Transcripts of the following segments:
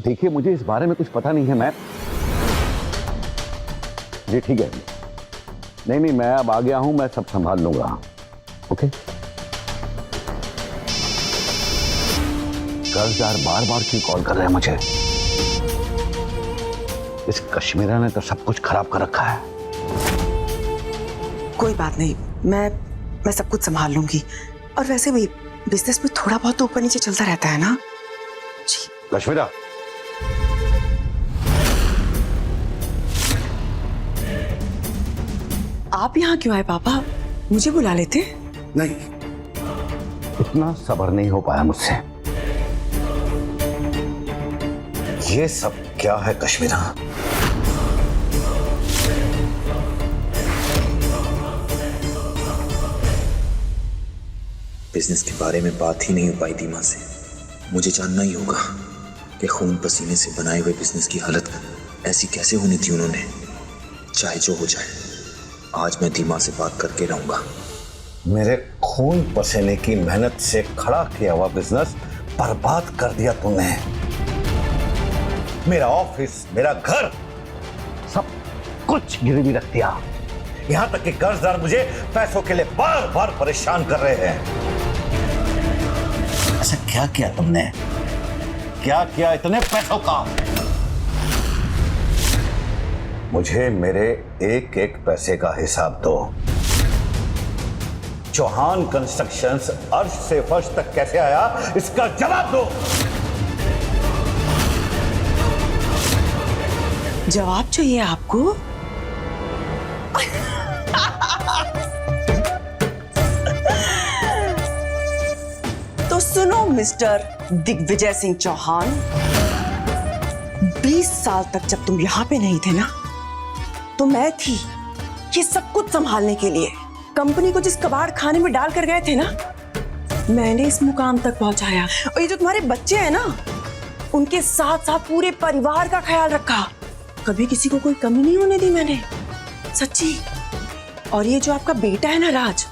देखिए मुझे इस बारे में कुछ पता नहीं है। मैं जी ठीक है, नहीं नहीं मैं अब आ गया हूं, मैं सब संभाल लूंगा। ओके। कर्जदार बार बार क्यों कॉल कर रहे हैं मुझे? इस कश्मीरा ने तो सब कुछ खराब कर रखा है। कोई बात नहीं, मैं सब कुछ संभाल लूंगी। और वैसे भी बिजनेस में थोड़ा बहुत तो ऊपर नीचे चलता रहता है ना जी। कश्मीरा, आप यहाँ क्यों आए पापा? मुझे बुला लेते। नहीं, इतना सब्र नहीं हो पाया मुझसे। ये सब क्या है कश्मीरा? बिजनेस के बारे में बात ही नहीं हो पाई दीमा से। मुझे जानना ही होगा कि खून पसीने से बनाए हुए बिजनेस की हालत ऐसी कैसे होनी थी उन्होंने। चाहे जो हो जाए, आज मैं दीमा से बात करके रहूंगा। मेरे खून पसीने की मेहनत से खड़ा किया हुआ बिजनेस बर्बाद कर दिया तूने। मेरा ऑफिस, मेरा घर, सब कुछ गिरवी रख दिया। यहां तक कि कर्जदार मुझे पैसों के लिए बार बार परेशान कर रहे हैं। ऐसा क्या किया तुमने? क्या किया इतने पैसों का? मुझे मेरे एक एक पैसे का हिसाब दो। चौहान कंस्ट्रक्शंस अर्श से फर्श तक कैसे आया, इसका जवाब दो। जवाब चाहिए आपको? तो सुनो मिस्टर दिग्विजय सिंह चौहान, 20 साल तक जब तुम यहां पे नहीं थे ना, तो मैं थी ये सब कुछ संभालने के लिए। कंपनी को जिस कबाड़ खाने में डाल कर गए थे ना, मैंने इस मुकाम तक पहुंचाया। और ये जो तुम्हारे बच्चे हैं ना, उनके साथ साथ पूरे परिवार का ख्याल रखा। कभी किसी को कोई कमी नहीं होने दी मैंने, सच्ची। और ये जो आपका बेटा है ना राज,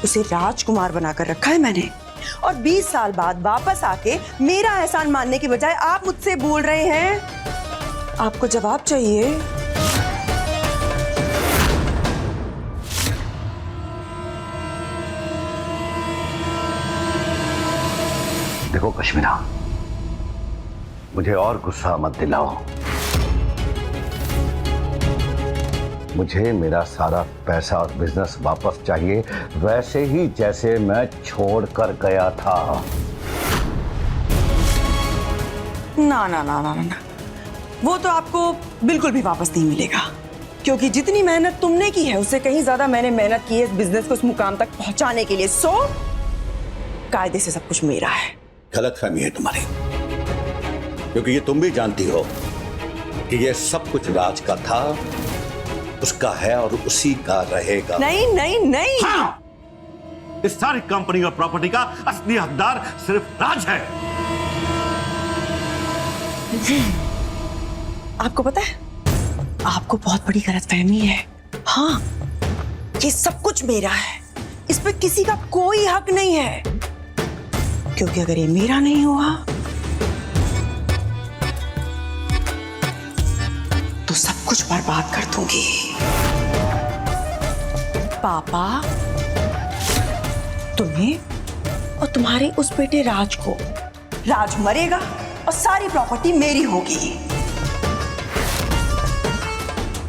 उसे राजकुमार बनाकर रखा है मैंने। और 20 साल बाद वापस आके मेरा एहसान मानने की बजाय आप मुझसे बोल रहे हैं आपको जवाब चाहिए। देखो कश्मीरा, मुझे और गुस्सा मत दिलाओ। मुझे मेरा सारा पैसा और बिजनेस वापस चाहिए, वैसे ही जैसे मैं छोड़ कर गया था। ना ना ना ना ना, वो तो आपको बिल्कुल भी वापस नहीं मिलेगा। क्योंकि जितनी मेहनत तुमने की है, उससे कहीं ज्यादा मैंने मेहनत की है इस बिजनेस को उस मुकाम तक पहुंचाने के लिए। सो कायदे से सब कुछ मेरा है। गलतफहमी है तुम्हारी, क्योंकि ये तुम भी जानती हो कि ये सब कुछ राज का था, उसका है और उसी का रहेगा। नहीं नहीं नहीं। हाँ! इस सारी कंपनी और प्रॉपर्टी का असली हकदार सिर्फ राज है। आपको पता है, आपको बहुत बड़ी गलतफहमी है। हाँ, ये सब कुछ मेरा है, इस पे किसी का कोई हक नहीं है। क्योंकि अगर ये मेरा नहीं हुआ तो सब कुछ बर्बाद कर दूंगी। पापा, तुम्हें और तुम्हारे उस बेटे राज को, राज मरेगा और सारी प्रॉपर्टी मेरी होगी।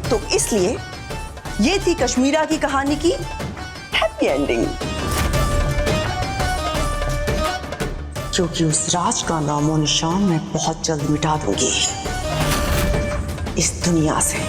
तो इसलिए ये थी कश्मीरा की कहानी की हैप्पी एंडिंग। क्योंकि उस राज का नामो निशान मैं बहुत जल्द मिटा दूंगी इस दुनिया से।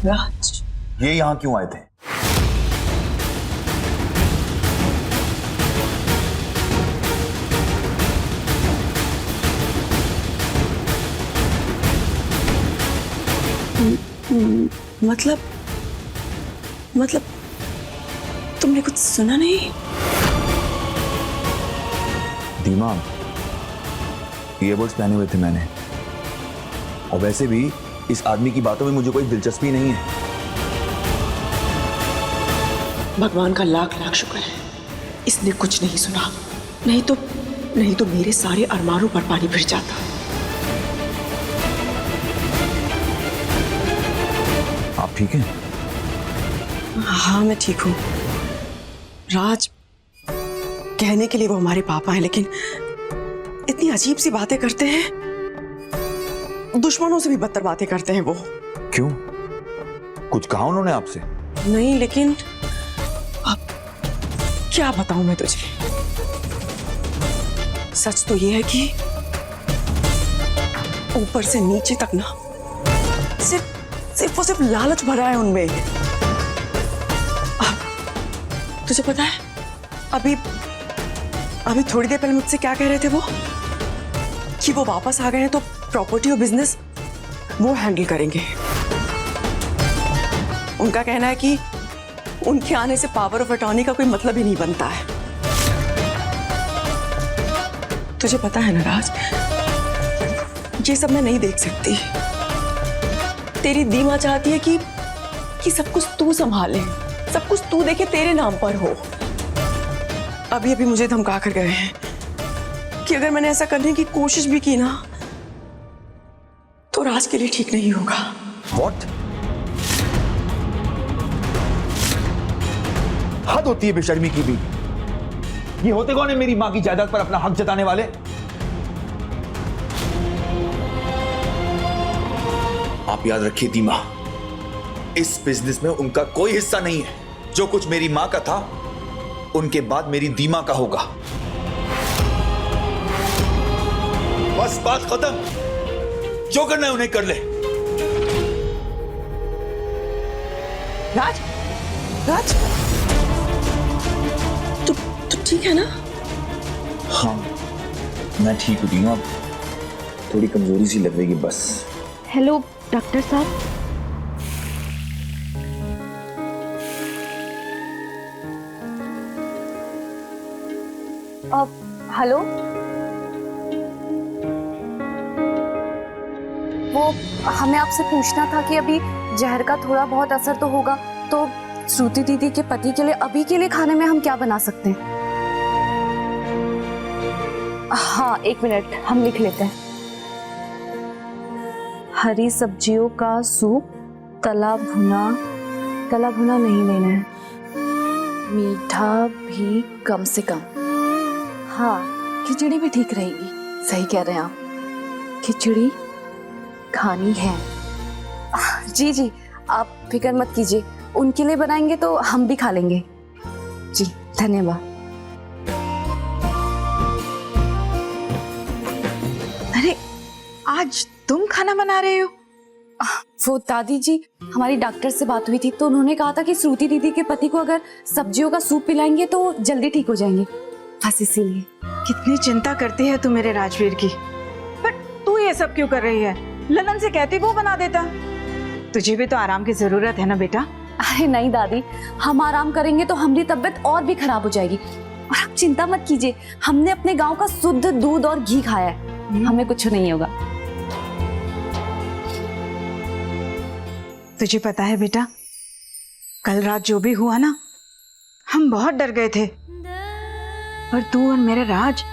राज, ये यहाँ क्यों आए थे? मतलब तुमने कुछ सुना नहीं? दीमा, ईयरबड्स पहने हुए थे मैंने, और वैसे भी इस आदमी की बातों में मुझे कोई दिलचस्पी नहीं है। भगवान का लाख लाख शुक्र है इसने कुछ नहीं सुना, नहीं तो मेरे सारे अरमानों पर पानी फिर जाता। आप ठीक हैं? हाँ मैं ठीक हूँ राज। कहने के लिए वो हमारे पापा हैं, लेकिन इतनी अजीब सी बातें करते हैं, दुश्मनों से भी बदतर बातें करते हैं वो। क्यों? कुछ कहा उन्होंने आपसे? नहीं, लेकिन अब क्या बताऊं मैं तुझे। सच तो ये है कि ऊपर से नीचे तक ना सिर्फ लालच भरा है उनमें। तुझे पता है अभी थोड़ी देर पहले मुझसे क्या कह रहे थे वो, कि वो वापस आ गए हैं तो प्रॉपर्टी और बिजनेस वो हैंडल करेंगे। उनका कहना है कि उनके आने से पावर ऑफ अटॉर्नी का कोई मतलब ही नहीं बनता है। तुझे पता है ना राज, ये सब मैं नहीं देख सकती। तेरी दीमा चाहती है कि सब कुछ तू संभाले, सब कुछ तू देखे, तेरे नाम पर हो। अभी मुझे धमका कर गए हैं कि अगर मैंने ऐसा करने की कोशिश भी की ना तो राज के लिए ठीक नहीं होगा। What? हद होती है बेशर्मी की भी। ये होते कौन है मेरी मां की जायदाद पर अपना हक जताने वाले? आप याद रखिए दीमा, इस बिजनेस में उनका कोई हिस्सा नहीं है। जो कुछ मेरी मां का था उनके बाद मेरी दीमा का होगा। बस बात खत्म। जो करना है उन्हें कर ले। राज, राज, तू ठीक है ना? हाँ मैं ठीक हूँ दीमा, थोड़ी कमजोरी सी लग रही है बस। हेलो डॉक्टर साहब। हेलो, वो हमें आपसे पूछना था कि अभी जहर का थोड़ा बहुत असर तो होगा, तो श्रुति दीदी के पति के लिए अभी के लिए खाने में हम क्या बना सकते हैं? हाँ 1 मिनट, हम लिख लेते हैं। हरी सब्जियों का सूप, तला भुना नहीं लेना है, मीठा भी कम से कम। हाँ खिचड़ी भी ठीक रहेगी। सही कह रहे हैं आप, खिचड़ी खानी है। जी आप फिक्र मत कीजिए, उनके लिए बनाएंगे तो हम भी खा लेंगे। जी धन्यवाद। अरे आज तुम खाना बना रहे हो? वो दादी जी, हमारी डॉक्टर से बात हुई थी तो उन्होंने कहा था कि श्रुति दीदी के पति को अगर सब्जियों का सूप पिलाएंगे तो जल्दी ठीक हो जाएंगे, बस इसीलिए। कितनी चिंता करती है तू मेरे राजवीर की, पर तू ये सब क्यों कर रही है? ललन से कहती वो बना देता। तुझे भी तो आराम की जरूरत है ना बेटा। अरे नहीं दादी, हम आराम करेंगे तो हमारी तबीयत और भी खराब हो जाएगी। और आप चिंता मत कीजिए, हमने अपने गांव का शुद्ध दूध और घी खाया है, हमें कुछ नहीं होगा। तुझे पता है बेटा, कल रात जो भी हुआ ना, हम बहुत डर गए थे, पर तू और मेरे राज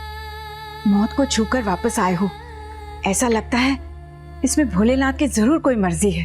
मौत को छूकर वापस आए हो। ऐसा लगता है इसमें भोलेनाथ की जरूर कोई मर्जी है।